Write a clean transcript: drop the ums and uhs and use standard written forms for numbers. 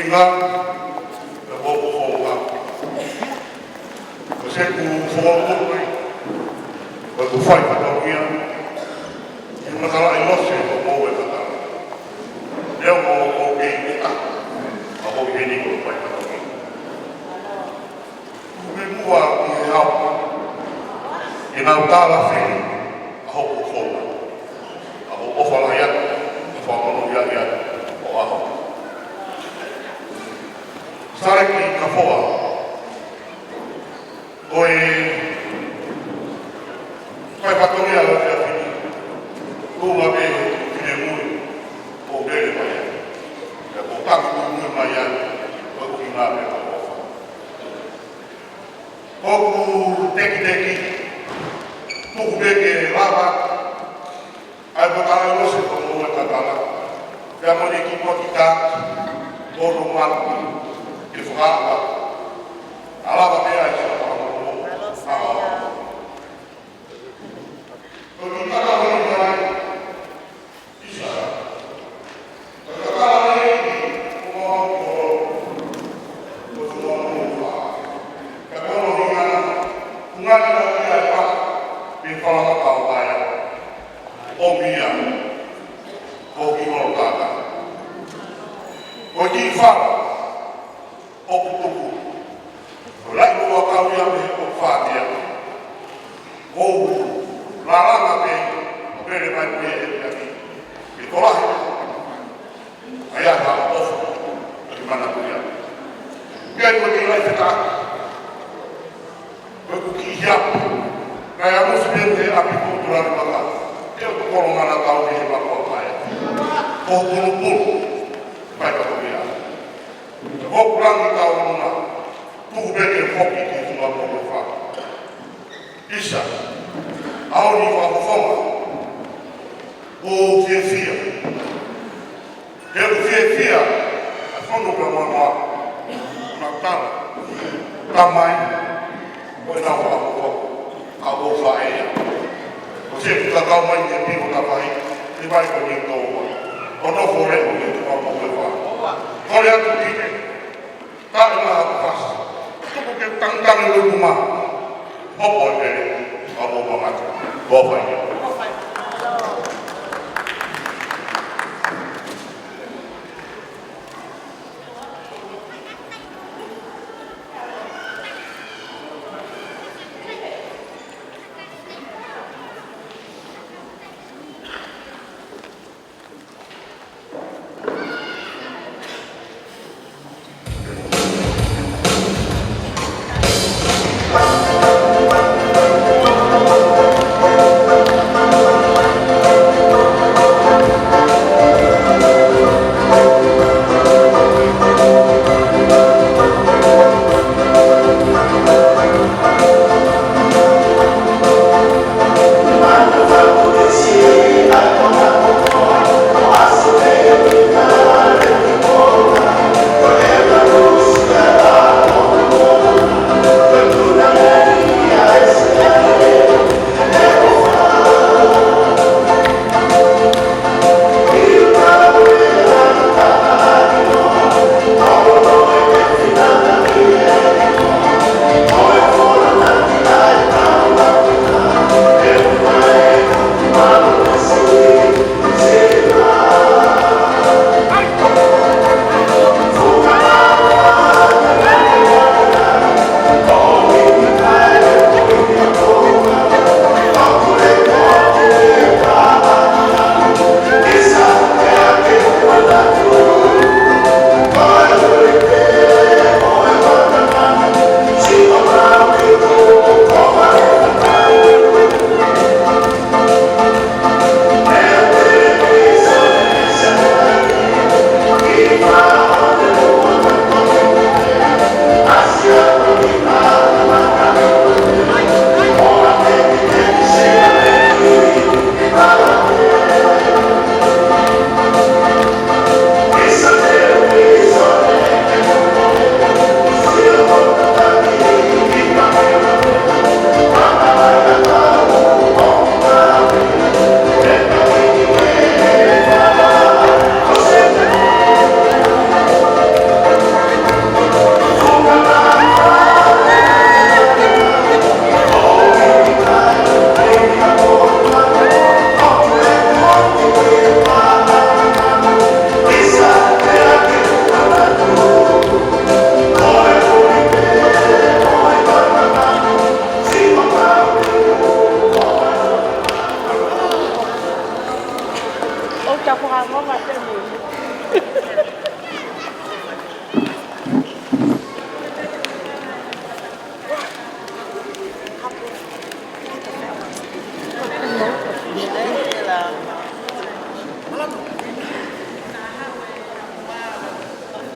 inga e boku fonga. Ko se ku fonga mai. Ko ku fai patauia. Ki matala I lose ko mo e patala. Leo mo ko ke ita. Ako ke ni ko fai patauia. Ku mua ki hau. Ina utala fe. Ako ku fonga. Ako o fala ya. Ko mo ya ya. O ako. Sareki kafoa. Oi vai patauia la fia fini. Lua be fine mui. O bere mai. E o taku mui mai ai. O ku ina be ka ofa. O ku teki. Tuku beke lava. Ai botala lose ko mo e tatala. Pea mo ne ki mo kita. O romano. Ke fuga. Alava be ai sa pa mo. Boa,